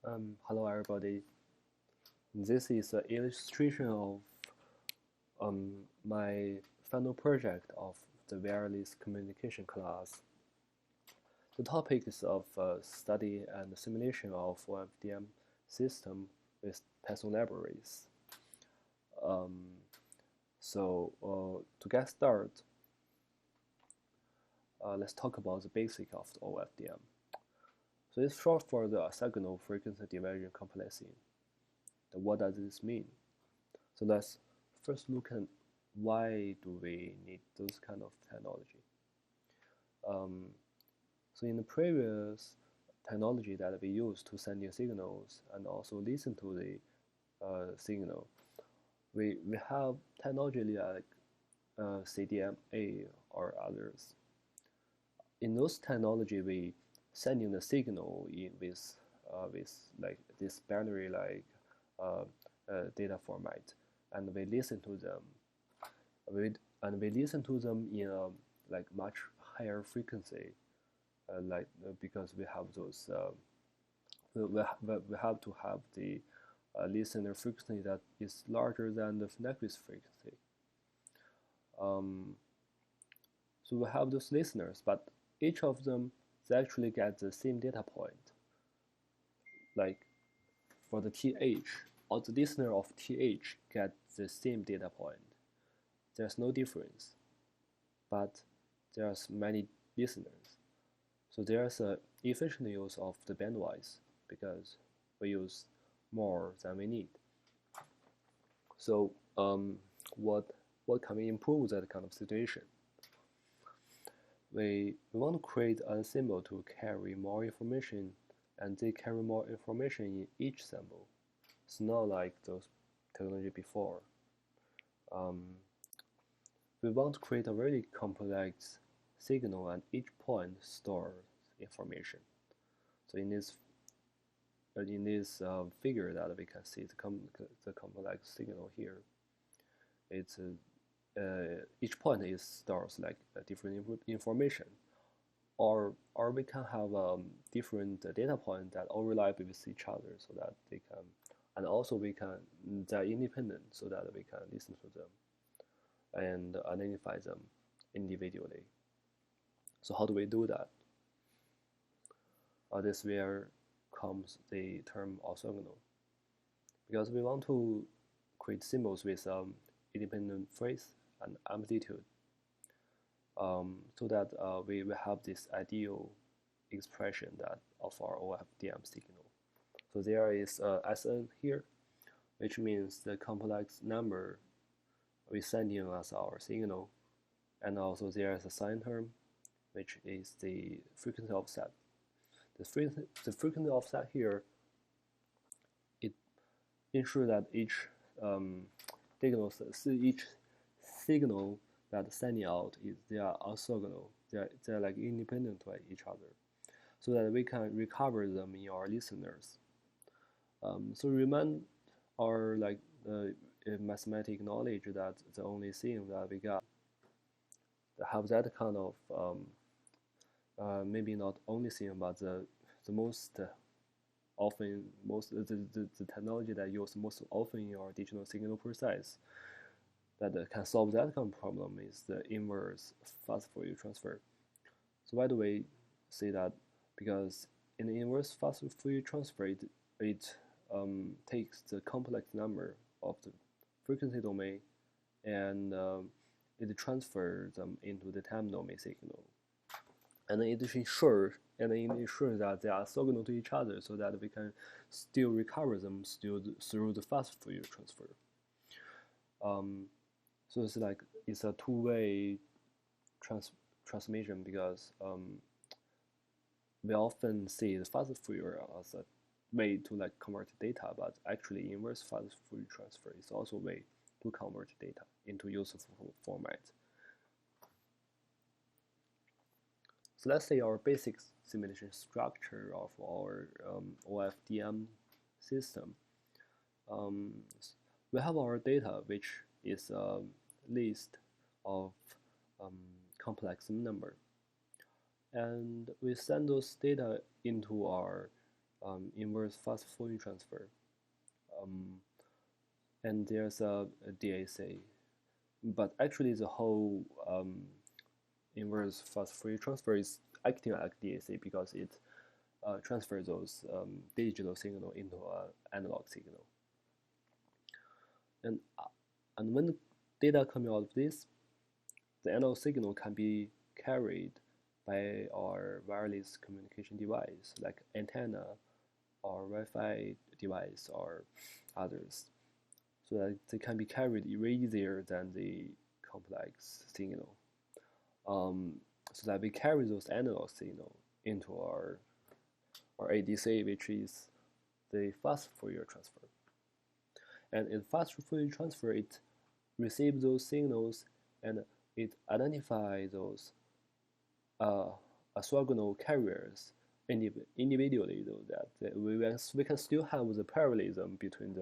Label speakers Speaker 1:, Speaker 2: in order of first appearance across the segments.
Speaker 1: Hello everybody. This is an illustration of my final project of the wireless communication class. The topic is of study and simulation of ofdm system with Python libraries. To get started, let's talk about the basic of the ofdm. So it's short for the signal frequency division complexity. What does this mean? So let's first look at why do we need those kind of technology. So in the previous technology that we use to send in signals and also listen to the signal, we have technology like CDMA or others. In those technology, we send in the signal in with like this binary data format, and we listen to them. We listen to them in a like much higher frequency, because we have those. We have to have the listener frequency that is larger than the Nyquist frequency. So we have those listeners, but each of them they actually get the same data point. Like for the TH, or the listener of TH get the same data point. There's no difference, but there's many listeners. So there's an efficient use of the bandwidth because we use more than we need. So what can we improve that kind of situation? We want to create a symbol to carry more information, and they carry more information in each symbol. It's not like those technology before. We want to create a very complex signal, and each point stores information. So in this figure that we can see the complex signal here, it's each point stores like a different information, or we can have different data points that overlap with each other, so that they can, and also they're independent, so that we can listen to them and identify them individually. So how do we do that? This is where comes the term orthogonal, because we want to create symbols with independent phase and amplitude, so that we will have this ideal expression that of our ofdm signal. So there is Sn here, which means the complex number we send in as our signal, and also there is a sign term, which is the frequency offset. The frequency offset here, it ensures that each signal that sending out they are orthogonal. They're like independent to each other, so that we can recover them in our listeners. So remind our mathematical knowledge that the only thing that we got that have that kind of maybe not only thing, but the most often the technology that used most often in our digital signal process that can solve that kind of problem is the inverse fast Fourier transfer. So why do we say that? Because in the inverse fast Fourier transfer, it takes the complex number of the frequency domain and it transfers them into the time domain signal, and it ensures that they are orthogonal to each other, so that we can still recover them through the fast Fourier transfer. So it's a two-way transmission, because we often see the fast Fourier as a way to convert data, but actually inverse fast Fourier transfer is also a way to convert data into useful format. So let's say our basic simulation structure of our ofdm system. We have our data, which is a list of complex number, and we send those data into our inverse fast Fourier transfer, and there's a DAC. But actually, the whole inverse fast Fourier transfer is acting like DAC because it transfers those digital signal into an analog signal. And when the data coming out of this, the analog signal can be carried by our wireless communication device like antenna or Wi-Fi device or others, so that they can be carried easier than the complex signal. So that we carry those analog signal into our ADC, which is the fast Fourier transfer. And in fast Fourier transfer, it receives those signals and it identifies those orthogonal carriers individually, though that we can still have the parallelism between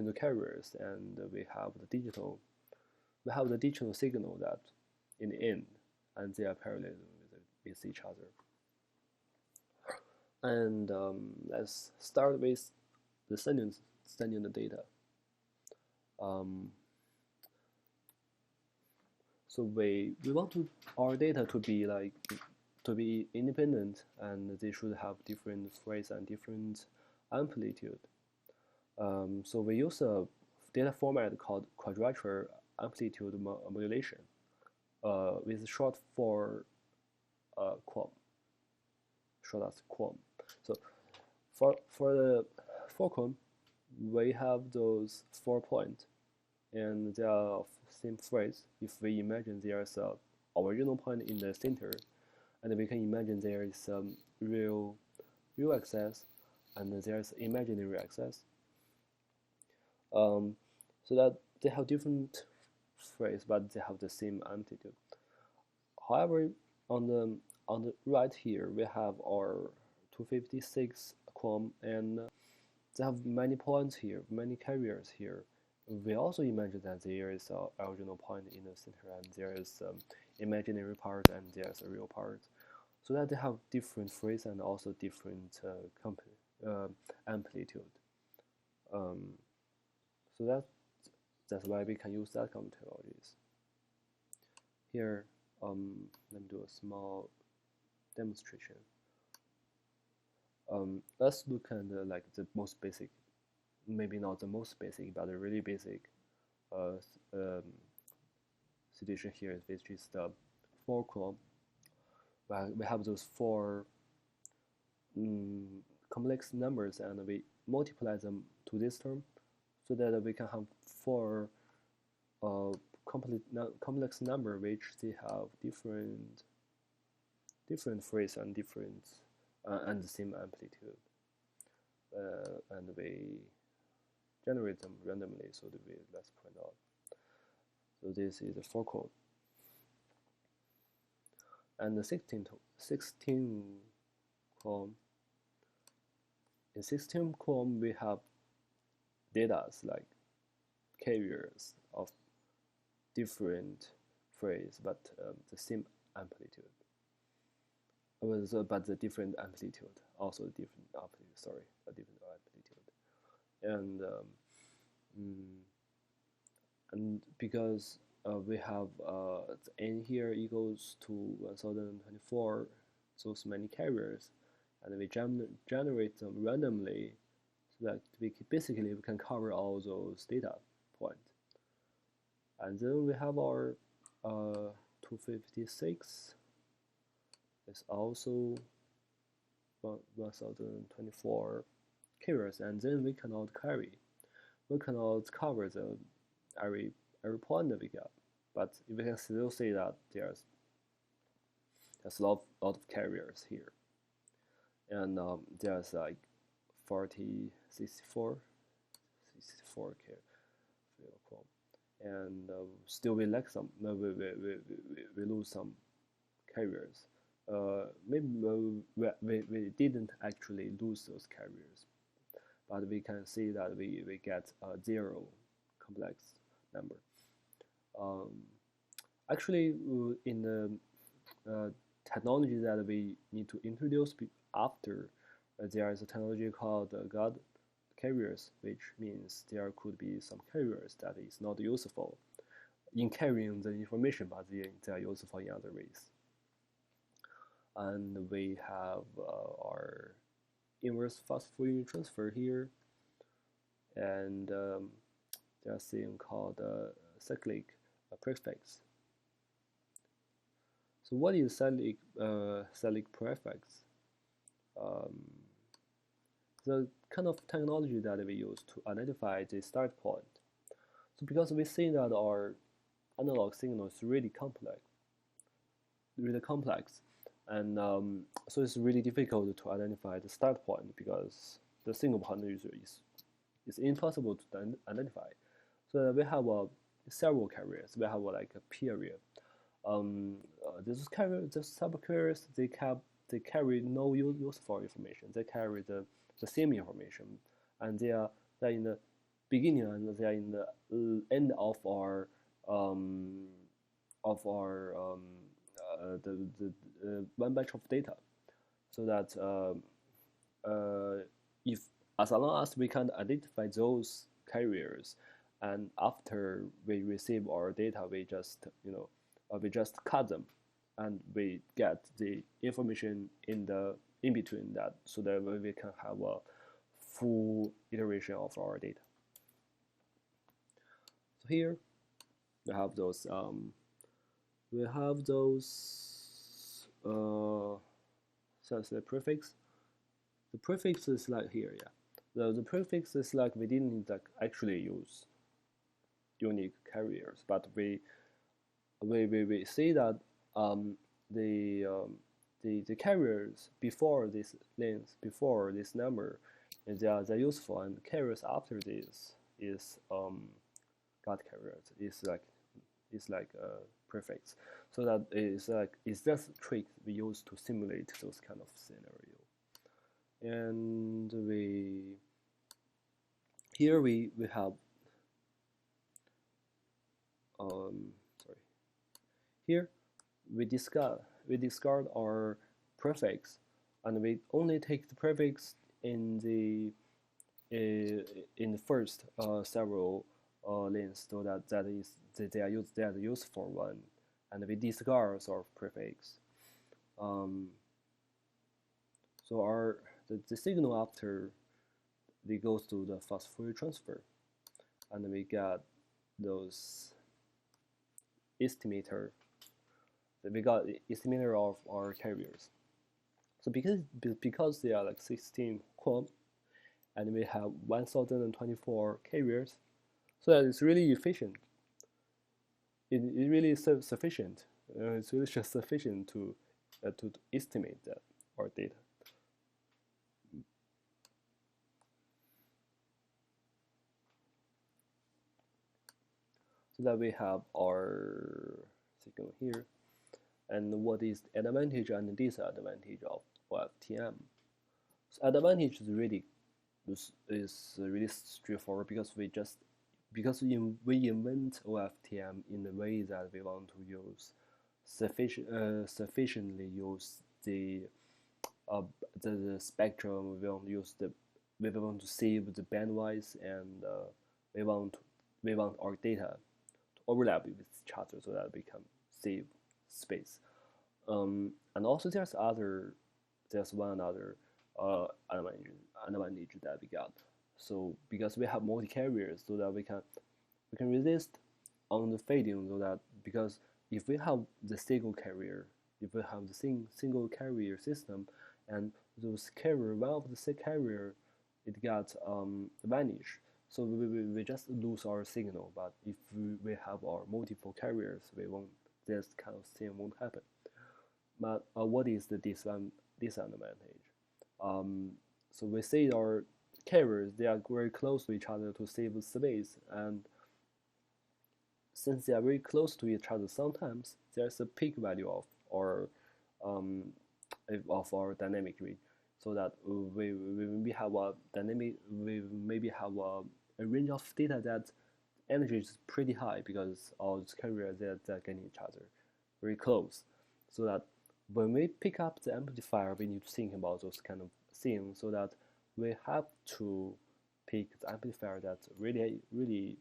Speaker 1: the carriers, and we have the digital signal that in the end, and they are parallel with each other. And let's start with the sending the data. So we want our data to be independent, and they should have different phase and different amplitude. So we use a data format called quadrature amplitude modulation, with short for QAM, short as QAM. So for the QAM, we have those 4 points, and they are of same phase. If we imagine there's a original point in the center, and we can imagine there is some real axis, and there's imaginary axis. So that they have different phase, but they have the same amplitude. However, on the right here, we have our 256 QAM, and they have many points here, many carriers here. We also imagine that there is an original point in the center, and there is imaginary part, and there's a real part, so that they have different phase and also different amplitude. So that's why we can use that technologies. Here, let me do a small demonstration. Let's look at the most basic, maybe not the most basic, but a really basic situation here, which is the 4 QAM. We have those 4 complex numbers, and we multiply them to this term, so that we can have 4 complex number which they have different phase and different and the same amplitude, and we generate them randomly. So let's point out. So this is the 4 code, and the 16 QAM. In 16 QAM, we have data like carriers of different phase, but the same amplitude. But the different amplitude, also different amplitude. Sorry, a different amplitude, and because we have the n here equals to 1024, those many carriers, and we generate them randomly, so that we can cover all those data points. And then we have our 256. It's also 1024 carriers, and then we cannot cover the every point that we get, but we can still say that there's a lot of carriers here, and there's like 64 QAM, and still we lack some. We lose some carriers. Maybe we didn't actually lose those carriers, but we can see that we get a 0 complex number. Actually, in the technology that we need to introduce after there is a technology called God carriers, which means there could be some carriers that is not useful in carrying the information, but they are useful in other ways. And we have our inverse fast Fourier transfer here, and there's a thing called cyclic prefix. So what is cyclic prefix? The kind of technology that we use to identify the start point. So because we see that our analog signal is really complex, and so it's really difficult to identify the start point because the signal point is impossible to identify. So we have several carriers. We have like a period. These sub-carriers, they carry no useful information. They carry the same information, and they're in the beginning and they're in the end of our one batch of data, so that if as long as we can identify those carriers, and after we receive our data, we just cut them, and we get the information in between that, so that we can have a full iteration of our data. So here we have those the prefix. The prefix is like here, yeah. The prefix is like we didn't like actually use unique carriers, but we see that the carriers before this length, before this number, they're useful, and carriers after this is God carriers. It's like a prefix. So that it's just a trick we use to simulate those kind of scenario. And here we have here we discard our prefix, and we only take the prefix in the first several lengths, so they are useful one, and we discard our prefix. So the signal after we go to the fast Fourier transfer, and we get those estimator. We got the estimator of our carriers. So because they are like 16 QAM, and we have 1024 carriers, so that it's really efficient. It really is sufficient. It's really just sufficient to estimate our data. So that we have our signal here, and what is the advantage and disadvantage of ofdm? So advantage is really straightforward, because we invent ofdm in a way that we want to use sufficiently use the spectrum. We want to save the bandwidth, and we want our data to overlap with each other, so that we can save space. And also there's one other advantage that we got. So because we have multi carriers, so that we can resist on the fading, so that because if we have the single carrier system, and those carrier, one of the carrier, it got vanish, so we just lose our signal. But if we have our multiple carriers, this kind of thing won't happen. But what is the disadvantage? So we see our carriers, they are very close to each other to save space, and since they are very close to each other, sometimes there's a peak value of our dynamic range, so that we maybe have a range of data that energy is pretty high, because all these carriers they're getting each other very close. So that when we pick up the amplifier, we need to think about those kind of thing, so that we have to pick the amplifier that's really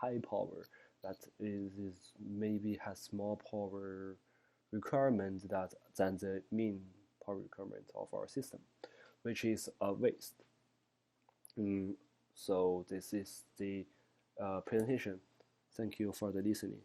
Speaker 1: high power, that is maybe has small power requirement than the mean power requirement of our system, which is a waste. So this is the presentation. Thank you for the listening.